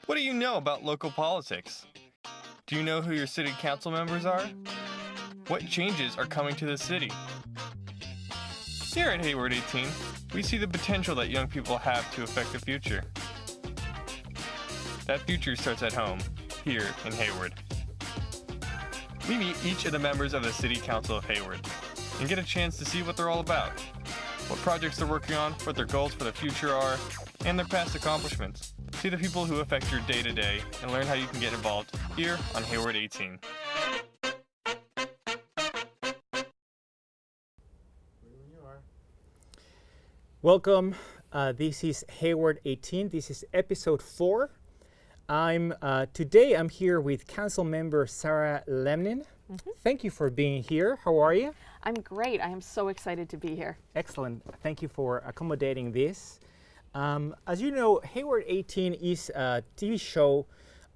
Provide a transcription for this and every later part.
What do you know about local politics? Do you know who your city council members are? What changes are coming to the city? Here at Hayward 18, we see the potential that young people have to affect the future. That future starts at home, here in Hayward. We meet each of the members of the City Council of Hayward and get a chance to see what they're all about, what projects they're working on, what their goals for the future are, and their past accomplishments. See the people who affect your day-to-day and learn how you can get involved here on Hayward 18. Welcome. This is Hayward 18. This is episode 4. Today I'm here with Council Member Sara Lamnin. Thank you for being here. How are you? I'm great. I am so excited to be here. Excellent. Thank you for accommodating this. As you know, Hayward 18 is a TV show.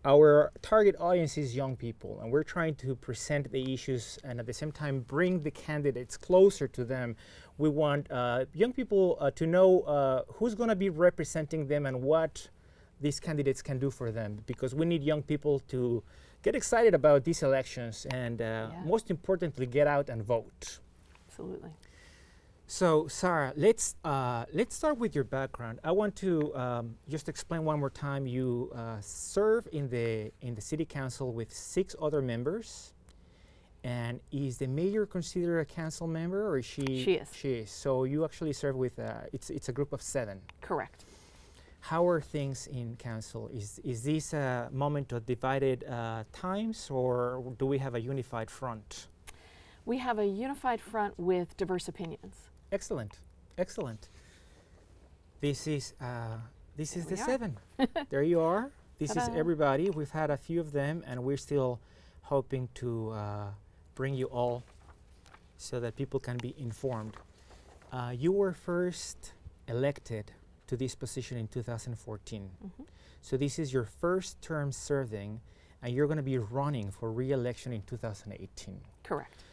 Our target audience is young people, and we're trying to present the issues and at the same time bring the candidates closer to them. We want young people to know who's going to be representing them and what these candidates can do for them, because we need young people to get excited about these elections and most importantly, get out and vote. Absolutely. So, Sara, let's start with your background. I want to just explain one more time. You serve in the city council with 6 other members. And is the mayor considered a council member, or is she? She is. She is. So you actually serve with it's a group of 7. Correct. How are things in council? Is this a moment of divided times, or do we have a unified front? We have a unified front with diverse opinions. Excellent, excellent. This is the 7. There you are. This is everybody. We've had a few of them, and we're still hoping to bring you all so that people can be informed. You were first elected to this position in 2014. So this is your first term serving, and you're going to be running for re-election in 2018. Correct.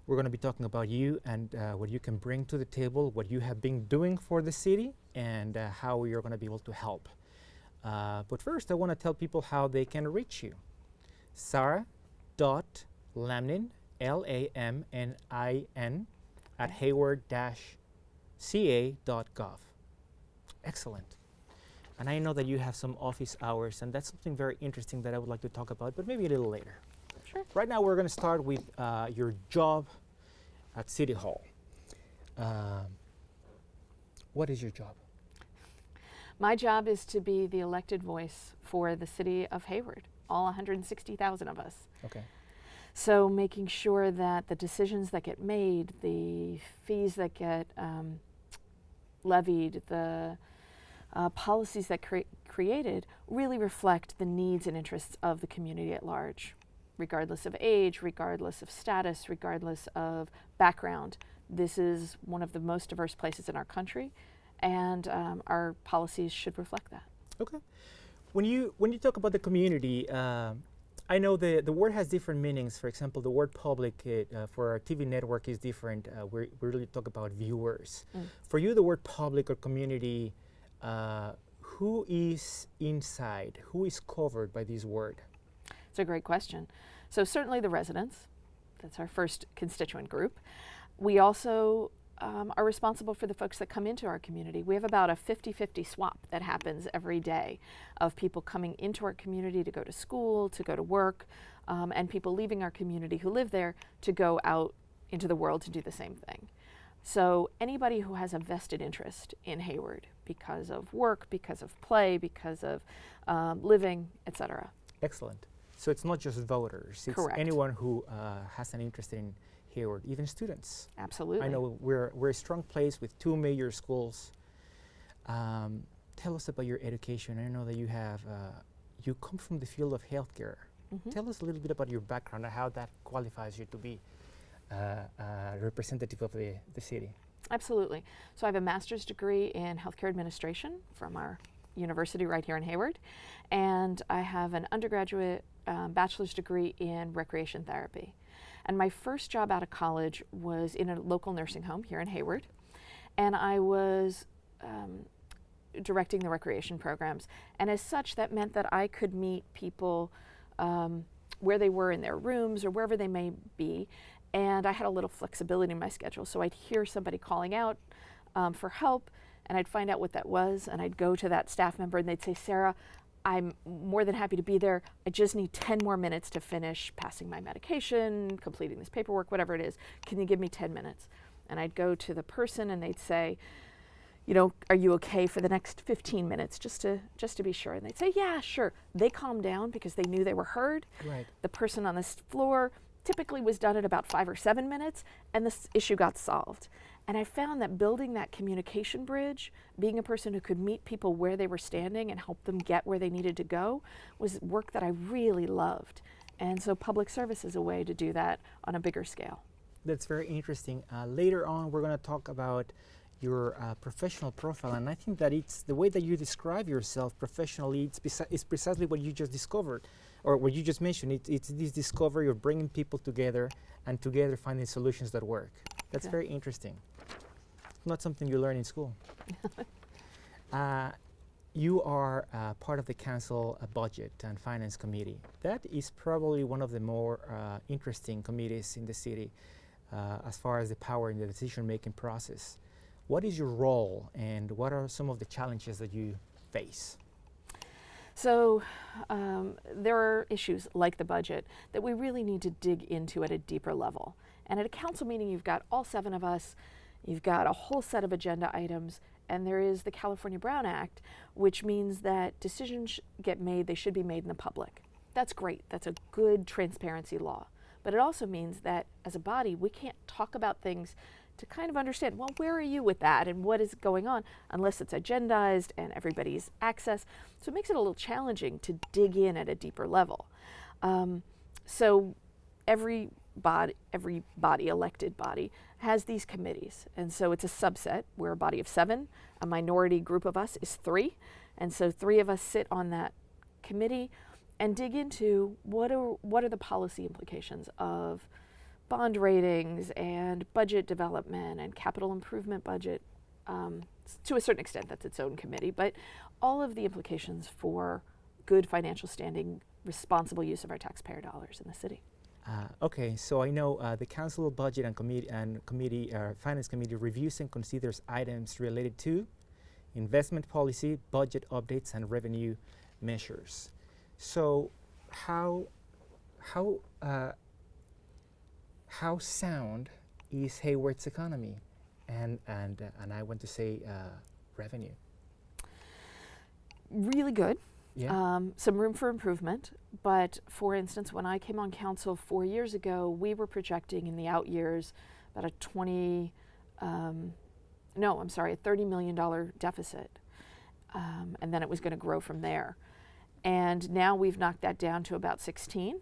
We're going to be talking about you and what you can bring to the table, what you have been doing for the city, and how you're going to be able to help. But first, I want to tell people how they can reach you. Sara.Lamnin, Lamnin, at hayward-ca.gov. Excellent. And I know that you have some office hours, and that's something very interesting that I would like to talk about, but maybe a little later. Sure. Right now, we're going to start with your job at City Hall. What is your job? My job is to be the elected voice for the city of Hayward, all 160,000 of us. Okay. So making sure that the decisions that get made, the fees that get levied, the policies that created really reflect the needs and interests of the community at large, regardless of age, regardless of status, regardless of background. This is one of the most diverse places in our country, and our policies should reflect that. Okay. When you talk about the community, I know the word has different meanings. For example, the word public for our TV network is different. We really talk about viewers. For you, the word public or community, who is inside? Who is covered by this word? It's a great question. So certainly the residents, that's our first constituent group. We also are responsible for the folks that come into our community. We have about a 50-50 swap that happens every day of people coming into our community to go to school, to go to work, and people leaving our community who live there to go out into the world to do the same thing. So anybody who has a vested interest in Hayward because of work, because of play, because of living, etc. Excellent. So it's not just voters. It's Correct. Anyone who has an interest in Hayward, even students. Absolutely. I know we're a strong place with 2 major schools. Tell us about your education. I know that you have you come from the field of healthcare. Tell us a little bit about your background and how that qualifies you to be a representative of the city. Absolutely. So I have a master's degree in healthcare administration from our university right here in Hayward, and I have an undergraduate bachelor's degree in recreation therapy. And my first job out of college was in a local nursing home here in Hayward, and I was directing the recreation programs. And as such, that meant that I could meet people where they were in their rooms or wherever they may be. And I had a little flexibility in my schedule. So I'd hear somebody calling out for help, and I'd find out what that was, and I'd go to that staff member and they'd say, Sarah, I'm more than happy to be there. I just need 10 more minutes to finish passing my medication, completing this paperwork, whatever it is. Can you give me 10 minutes? And I'd go to the person and they'd say, you know, are you okay for the next 15 minutes just to be sure? And they'd say, yeah, sure. They calmed down because they knew they were heard. Right. The person on this floor typically was done in about 5 or 7 minutes, and this issue got solved. And I found that building that communication bridge, being a person who could meet people where they were standing and help them get where they needed to go, was work that I really loved. And so public service is a way to do that on a bigger scale. That's very interesting. Later on, we're going to talk about your professional profile, and I think that it's the way that you describe yourself professionally. It's precisely what you just discovered, or what you just mentioned. It's this discovery of bringing people together and together finding solutions that work. That's very interesting. Not something you learn in school. You are part of the council budget and finance committee. That is probably one of the more interesting committees in the city as far as the power in the decision-making process. What is your role, and what are some of the challenges that you face? So there are issues like the budget that we really need to dig into at a deeper level. And at a council meeting, you've got all 7 of us, you've got a whole set of agenda items, and there is the California Brown Act, which means that decisions get made, they should be made in the public. That's great. That's a good transparency law. But it also means that as a body, we can't talk about things to kind of understand, well, where are you with that and what is going on, unless it's agendized and everybody's access. So it makes it a little challenging to dig in at a deeper level. So every body, elected body, has these committees. And so it's a subset. We're a body of 7. A minority group of us is 3. And so 3 of us sit on that committee and dig into what are the policy implications of bond ratings and budget development and capital improvement budget. To a certain extent, that's its own committee, but all of the implications for good financial standing, responsible use of our taxpayer dollars in the city. Okay, so I know the council budget and finance committee reviews and considers items related to investment policy, budget updates, and revenue measures. So how sound is Hayward's economy, and I want to say revenue? Really good. Yeah. Some room for improvement, but for instance, when I came on council 4 years ago, we were projecting in the out years about a $30 million deficit, and then it was going to grow from there. And now we've knocked that down to about 16,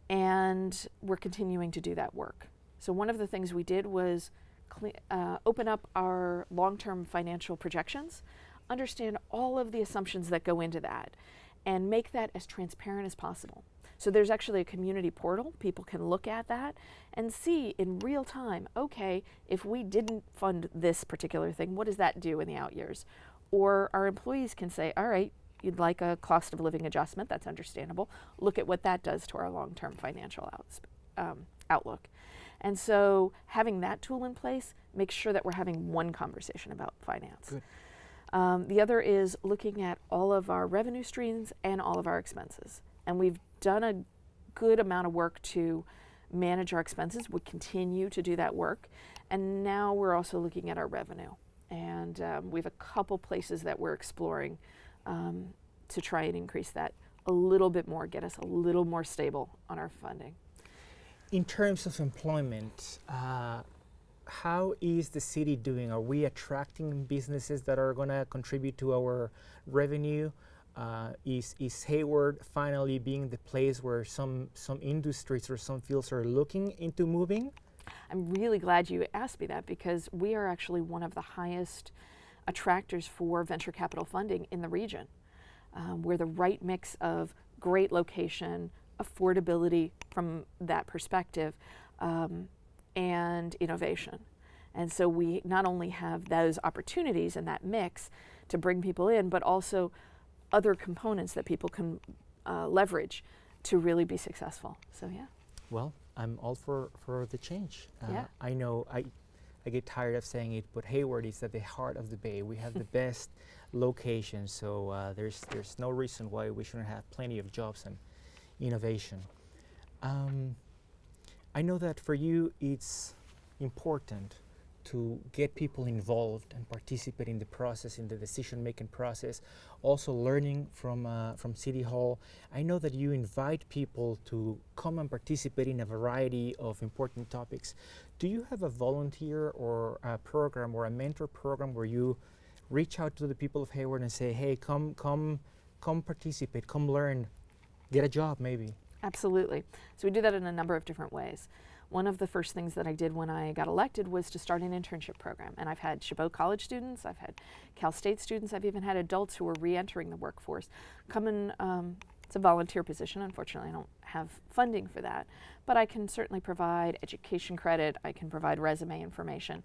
and we're continuing to do that work. So one of the things we did was open up our long-term financial projections, understand all of the assumptions that go into that, and make that as transparent as possible. So there's actually a community portal. People can look at that and see in real time, okay, if we didn't fund this particular thing, what does that do in the out years? Or our employees can say, all right, you'd like a cost of living adjustment, that's understandable. Look at what that does to our long-term financial outlook. And so having that tool in place makes sure that we're having one conversation about finance. Good. The other is looking at all of our revenue streams and all of our expenses. And we've done a good amount of work to manage our expenses. We continue to do that work. And now we're also looking at our revenue. And we have a couple places that we're exploring to try and increase that a little bit more, get us a little more stable on our funding. In terms of employment, how is the city doing? Are we attracting businesses that are going to contribute to our revenue? Is Hayward finally being the place where some industries or some fields are looking into moving? I'm really glad you asked me that, because we are actually one of the highest attractors for venture capital funding in the region. We're the right mix of great location, affordability from that perspective, and innovation. And so we not only have those opportunities and that mix to bring people in, but also other components that people can leverage to really be successful. So yeah. Well, I'm all for the change. Yeah. I know I get tired of saying it, but Hayward is at the heart of the Bay. We have the best location, so there's no reason why we shouldn't have plenty of jobs and innovation. I know that for you it's important to get people involved and participate in the process, in the decision-making process, also learning from City Hall. I know that you invite people to come and participate in a variety of important topics. Do you have a volunteer or a program or a mentor program where you reach out to the people of Hayward and say, hey, come participate, come learn, get a job maybe? Absolutely. So we do that in a number of different ways. One of the first things that I did when I got elected was to start an internship program. And I've had Chabot College students, I've had Cal State students, I've even had adults who are re-entering the workforce come and, it's a volunteer position. Unfortunately, I don't have funding for that. But I can certainly provide education credit, I can provide resume information,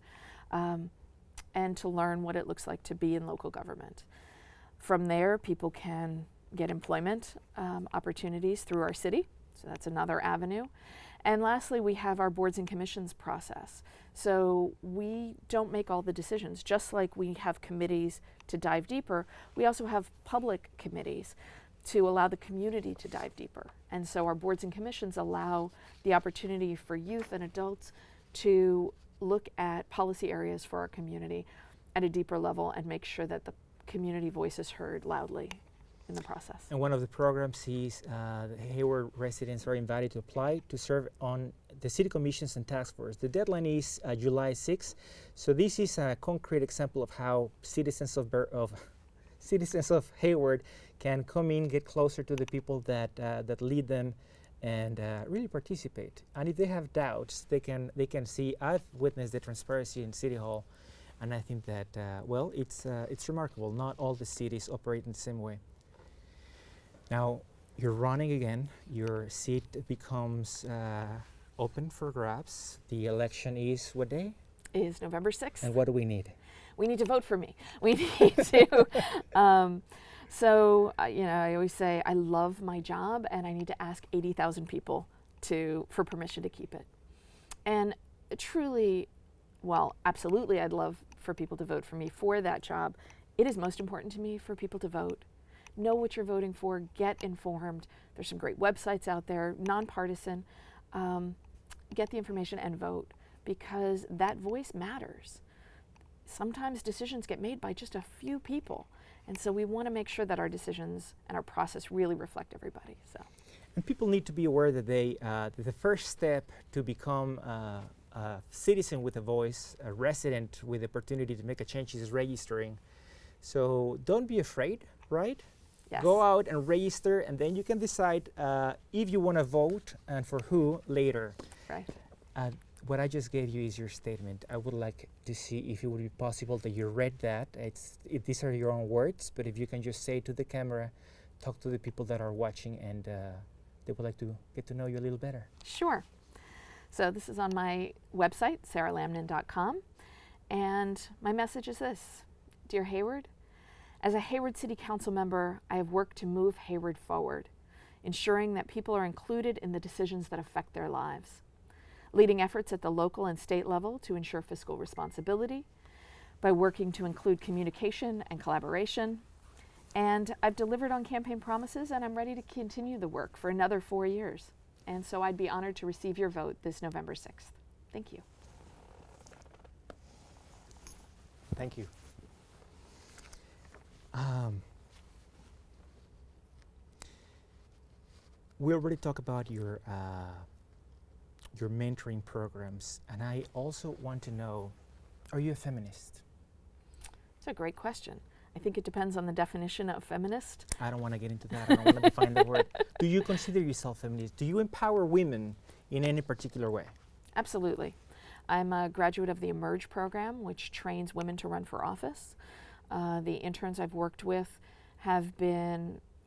and to learn what it looks like to be in local government. From there, people can get employment opportunities through our city. So that's another avenue. And lastly, we have our boards and commissions process. So we don't make all the decisions. Just like we have committees to dive deeper, we also have public committees to allow the community to dive deeper. And so our boards and commissions allow the opportunity for youth and adults to look at policy areas for our community at a deeper level and make sure that the community voice is heard loudly in the process. And one of the programs is the Hayward residents are invited to apply to serve on the city commissions and task force. The deadline is July 6th. So this is a concrete example of how citizens of Hayward can come in, get closer to the people that lead them, and really participate. And if they have doubts, they can see. I've witnessed the transparency in City Hall, and I think that well, it's remarkable. Not all the cities operate in the same way. Now, you're running again. Your seat becomes open for grabs. The election is what day? Is November 6th. And what do we need? We need to vote for me. We need to. So, you know, I always say I love my job and I need to ask 80,000 people for permission to keep it. And truly, well, absolutely, I'd love for people to vote for me for that job. It is most important to me for people to vote. Know what you're voting for, get informed. There's some great websites out there, nonpartisan. Get the information and vote, because that voice matters. Sometimes decisions get made by just a few people, and so we want to make sure that our decisions and our process really reflect everybody. So, and people need to be aware that the first step to become a citizen with a voice, a resident with the opportunity to make a change, is registering. So don't be afraid, right? yes. Go out and register, and then you can decide if you want to vote and for who later. Right. What I just gave you is your statement. I would like to see if it would be possible that you read that. These are your own words, but if you can just say to the camera, talk to the people that are watching, and they would like to get to know you a little better. Sure. So this is on my website, saralamnin.com, and my message is this. Dear Hayward, as a Hayward City Council member, I have worked to move Hayward forward, ensuring that people are included in the decisions that affect their lives, leading efforts at the local and state level to ensure fiscal responsibility by working to include communication and collaboration. And I've delivered on campaign promises, and I'm ready to continue the work for another 4 years. And so I'd be honored to receive your vote this November 6th. Thank you. Thank you. We already talked about your mentoring programs, and I also want to know, are you a feminist? It's a great question. I think it depends on the definition of feminist. I don't want to get into that. I don't want to define the word. Do you consider yourself feminist? Do you empower women in any particular way? Absolutely. I'm a graduate of the Emerge program, which trains women to run for office. The interns I've worked with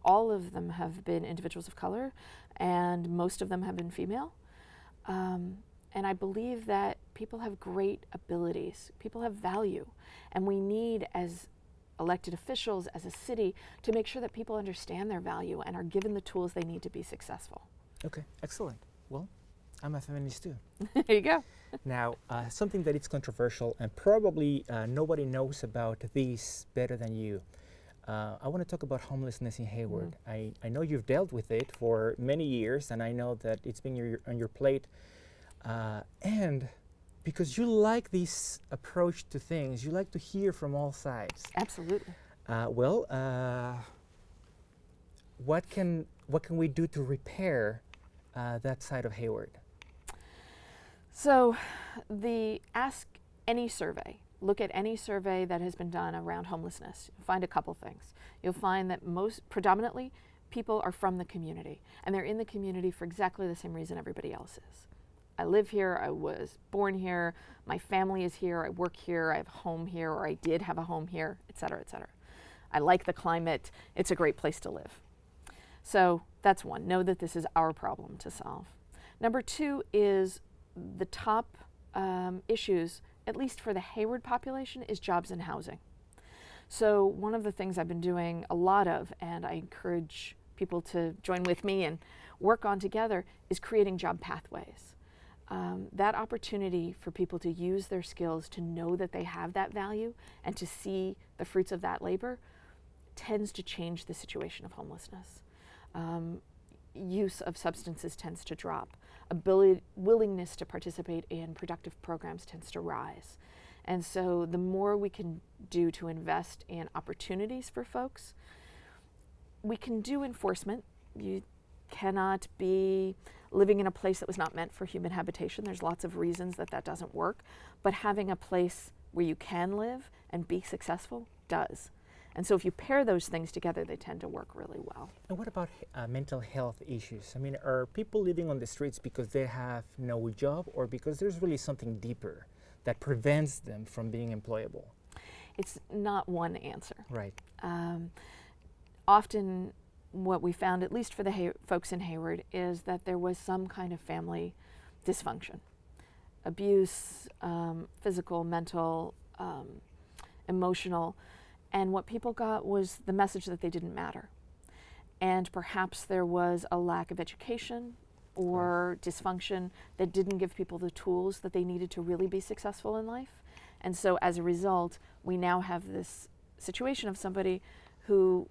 all of them have been individuals of color, and most of them have been female. And I believe that people have great abilities, people have value, and we need, as elected officials, as a city, to make sure that people understand their value and are given the tools they need to be successful. Okay, excellent. Well, I'm a feminist too. There you go. Now, something that is controversial and probably nobody knows about this better than you. I want to talk about homelessness in Hayward. I know you've dealt with it for many years, and I know that it's been on your plate. And because you like this approach to things, you like to hear from all sides. Absolutely. What can we do to repair that side of Hayward? So ask any survey, look at any survey that has been done around homelessness. You'll find a couple things. You'll find that predominantly, people are from the community, and they're in the community for exactly the same reason everybody else is. I live here, I was born here, my family is here, I work here, I have a home here, or I did have a home here, et cetera, et cetera. I like the climate, it's a great place to live. So that's one, know that this is our problem to solve. Number two is the top issues, at least for the Hayward population, is jobs and housing. So one of the things I've been doing a lot of, and I encourage people to join with me and work on together, is creating job pathways. That opportunity for people to use their skills, to know that they have that value, and to see the fruits of that labor, tends to change the situation of homelessness. Use of substances tends to drop. Willingness to participate in productive programs tends to rise. And so the more we can do to invest in opportunities for folks, we can do enforcement. You cannot be living in a place that was not meant for human habitation. There's lots of reasons that that doesn't work, but having a place where you can live and be successful does. And so if you pair those things together, they tend to work really well. And what about mental health issues? I mean, are people living on the streets because they have no job, or because there's really something deeper that prevents them from being employable? It's not one answer. Right. Often what we found, at least for the folks in Hayward, is that there was some kind of family dysfunction. Abuse, physical, mental, emotional. And what people got was the message that they didn't matter. And perhaps there was a lack of education or dysfunction that didn't give people the tools that they needed to really be successful in life. And so as a result, we now have this situation of somebody who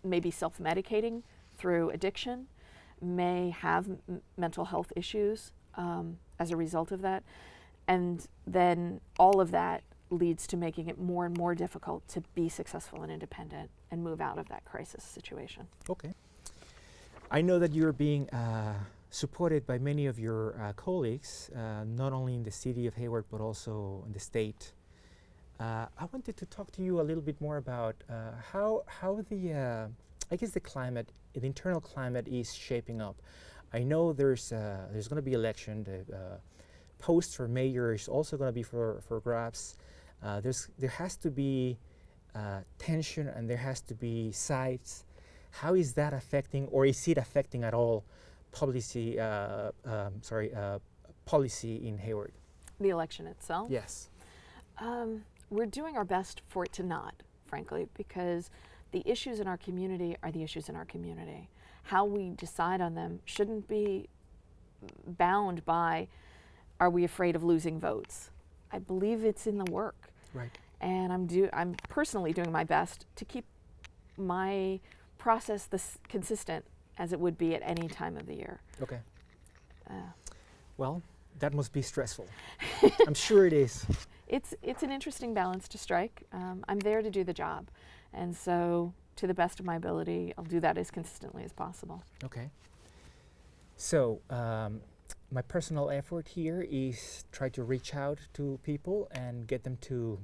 may be self-medicating through addiction, may have mental health issues as a result of that. And then all of that leads to making it more and more difficult to be successful and independent and move out of that crisis situation. Okay. I know that you're being supported by many of your colleagues, not only in the city of Hayward, but also in the state. I wanted to talk to you a little bit more about how the, I guess the climate, the internal climate is shaping up. I know there's going to be election. The post for mayor is also going to be for grabs. There has to be tension, and there has to be sides. How is that affecting, or is it affecting at all, policy in Hayward? The election itself? Yes. We're doing our best for it to not, frankly, because the issues in our community are the issues in our community. How we decide on them shouldn't be bound by, are we afraid of losing votes? I believe it's in the work. Right. And I'm personally doing my best to keep my process consistent as it would be at any time of the year. Okay. Well, that must be stressful. I'm sure it is. It's an interesting balance to strike. I'm there to do the job, and so to the best of my ability, I'll do that as consistently as possible. Okay. So my personal effort here is try to reach out to people and get them to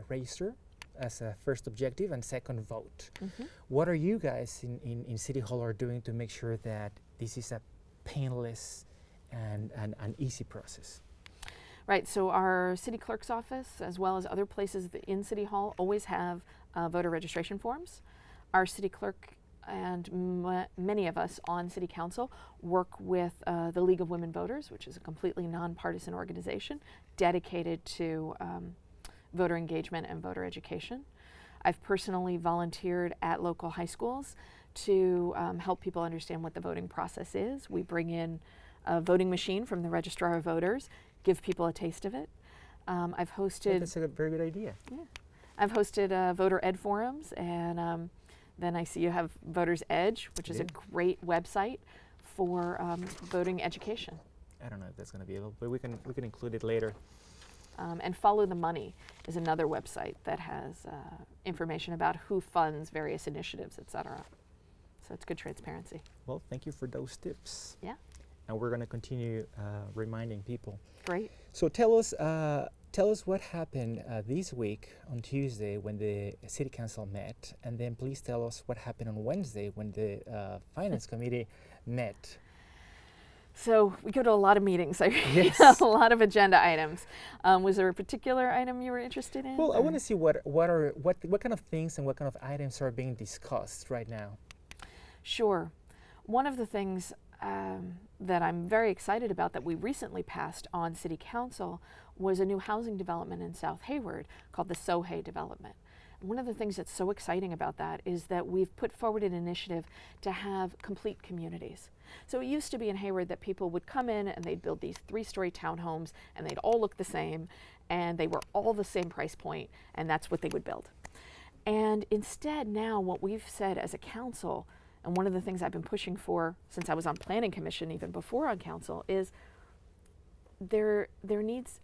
register as a first objective, and second, vote. Mm-hmm. What are you guys in City Hall are doing to make sure that this is a painless and an easy process? Right, so our city clerk's office, as well as other places in City Hall, always have voter registration forms. Our city clerk and many of us on City Council work with the League of Women Voters, which is a completely nonpartisan organization dedicated to voter engagement and voter education. I've personally volunteered at local high schools to help people understand what the voting process is. We bring in a voting machine from the Registrar of Voters, give people a taste of it. I've hosted... That's a very good idea. Yeah. I've hosted voter ed forums, and then I see you have Voters Edge, which is a great website for voting education. I don't know if that's going to be able, but we can include it later. And Follow the Money is another website that has information about who funds various initiatives, etc. So it's good transparency. Well, thank you for those tips. Yeah. And we're going to continue reminding people. Great. So tell us what happened this week on Tuesday when the City Council met, and then please tell us what happened on Wednesday when the Finance Committee met. So we go to a lot of meetings. Yes. A lot of agenda items. Was there a particular item you were interested in? Well, I want to see what kind of things and what kind of items are being discussed right now. Sure. One of the things that I'm very excited about that we recently passed on City Council was a new housing development in South Hayward called the Sohay development. One of the things that's so exciting about that is that we've put forward an initiative to have complete communities. So it used to be in Hayward that people would come in and they'd build these 3-story townhomes and they'd all look the same and they were all the same price point, and that's what they would build. And instead now what we've said as a council, and one of the things I've been pushing for since I was on Planning Commission even before on council, is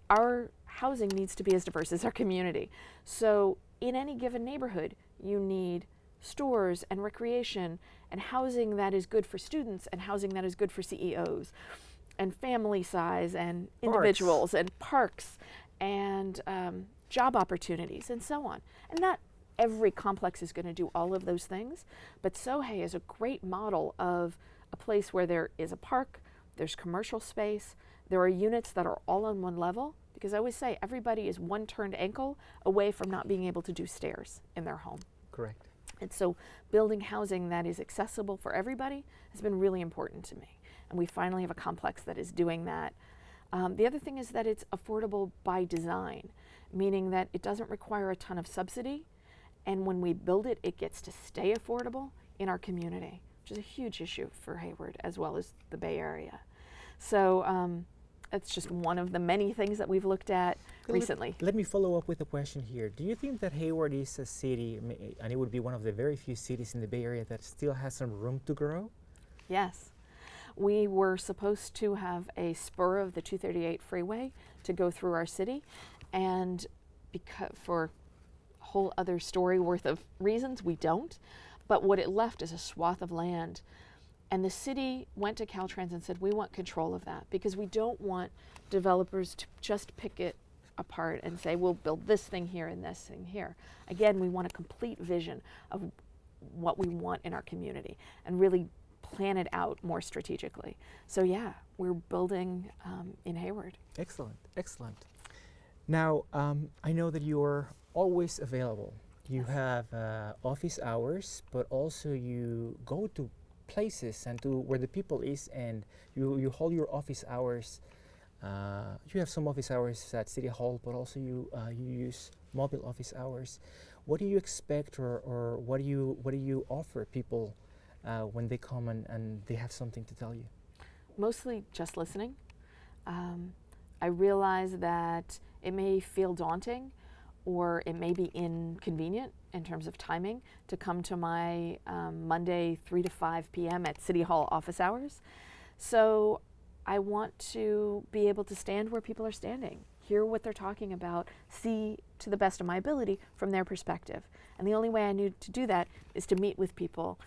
our housing needs to be as diverse as our community. So in any given neighborhood, you need stores and recreation and housing that is good for students and housing that is good for CEOs and family size and individuals and parks and job opportunities and so on. And not every complex is going to do all of those things, but Sohay is a great model of a place where there is a park, there's commercial space, there are units that are all on one level, because I always say everybody is one turned ankle away from not being able to do stairs in their home. Correct. And so building housing that is accessible for everybody has been really important to me. And we finally have a complex that is doing that. The other thing is that it's affordable by design, meaning that it doesn't require a ton of subsidy. And when we build it, it gets to stay affordable in our community, which is a huge issue for Hayward as well as the Bay Area. So that's just one of the many things that we've looked at recently. Let me follow up with a question here. Do you think that Hayward is a city, and it would be one of the very few cities in the Bay Area that still has some room to grow? Yes. We were supposed to have a spur of the 238 freeway to go through our city, and because for a whole other story worth of reasons, we don't. But what it left is a swath of land. And the city went to Caltrans and said, we want control of that because we don't want developers to just pick it apart and say, we'll build this thing here and this thing here. Again, we want a complete vision of what we want in our community and really plan it out more strategically. So yeah, we're building in Hayward. Excellent, excellent. Now, I know that you are always available. You have office hours, but also you go to places and to where the people is, and you hold your office hours. You have some office hours at City Hall, but also you use mobile office hours. What do you expect, or what do you offer people when they come and they have something to tell you? Mostly just listening. I realize that it may feel daunting or it may be inconvenient in terms of timing to come to my Monday 3 to 5 p.m. at City Hall office hours. So I want to be able to stand where people are standing, hear what they're talking about, see to the best of my ability from their perspective. And the only way I knew to do that is to meet with people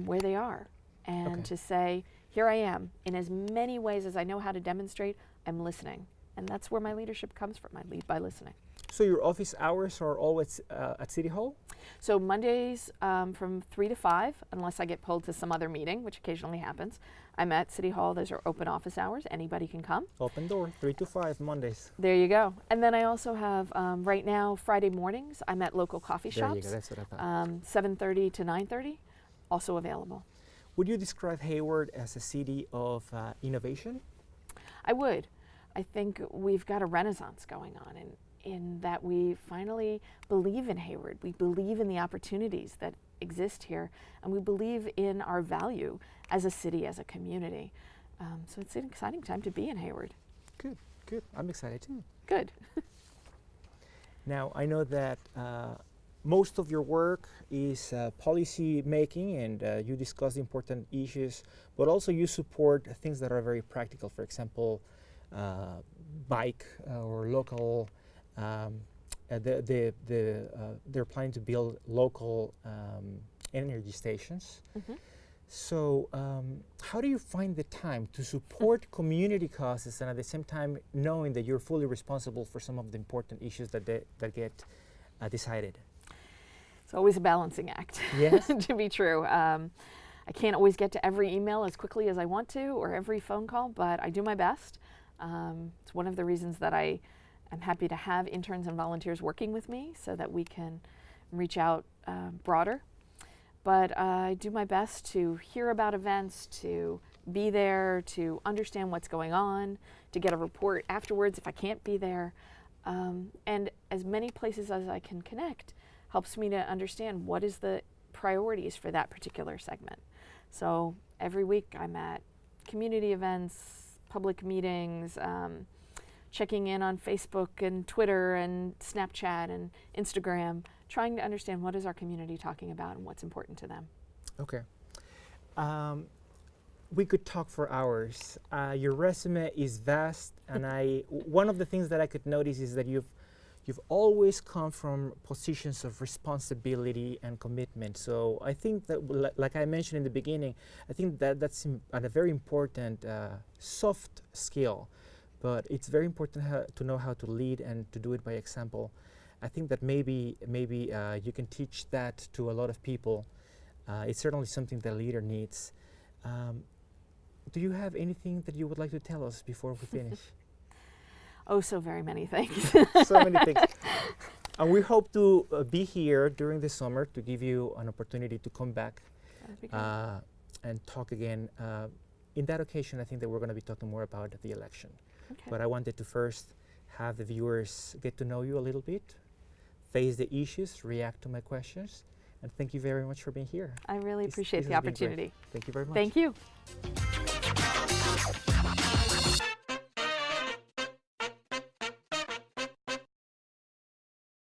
where they are and to say, here I am. In as many ways as I know how to demonstrate, I'm listening. And that's where my leadership comes from. I lead by listening. So your office hours are always at City Hall? So Mondays from 3 to 5, unless I get pulled to some other meeting, which occasionally happens. I'm at City Hall. Those are open office hours. Anybody can come. Open door, 3 to 5 Mondays. There you go. And then I also have, right now, Friday mornings, I'm at local coffee shops. There you go. That's what I thought. 7:30 to 9:30. also available. Would you describe Hayward as a city of innovation? I would. I think we've got a renaissance going on in that we finally believe in Hayward. We believe in the opportunities that exist here, and we believe in our value as a city, as a community. So it's an exciting time to be in Hayward. Good, good. I'm excited too. Good. Now, I know that most of your work is policy making, and you discuss important issues, but also you support things that are very practical. For example, bike or local. They're planning to build local energy stations. Mm-hmm. So, how do you find the time to support community causes and at the same time knowing that you're fully responsible for some of the important issues that get decided? It's always a balancing act. Yes. To be true. I can't always get to every email as quickly as I want to or every phone call, but I do my best. It's one of the reasons that I'm happy to have interns and volunteers working with me so that we can reach out broader. But I do my best to hear about events, to be there, to understand what's going on, to get a report afterwards if I can't be there. And as many places as I can connect helps me to understand what is the priorities for that particular segment. So every week I'm at community events, public meetings, checking in on Facebook and Twitter and Snapchat and Instagram, trying to understand what is our community talking about and what's important to them. Okay. We could talk for hours. Your resume is vast, and one of the things that I could notice is that you've always come from positions of responsibility and commitment. So I think that, like I mentioned in the beginning, I think that that's a very important soft skill, but it's very important to know how to lead and to do it by example. I think that maybe you can teach that to a lot of people. It's certainly something that a leader needs. Do you have anything that you would like to tell us before we finish? Oh, so very many things. So many things. And we hope to be here during the summer to give you an opportunity to come back and talk again. In that occasion, I think that we're going to be talking more about the election. Okay. But I wanted to first have the viewers get to know you a little bit, face the issues, react to my questions, and thank you very much for being here. I really appreciate this the has been great. opportunity. Thank you very much. Thank you.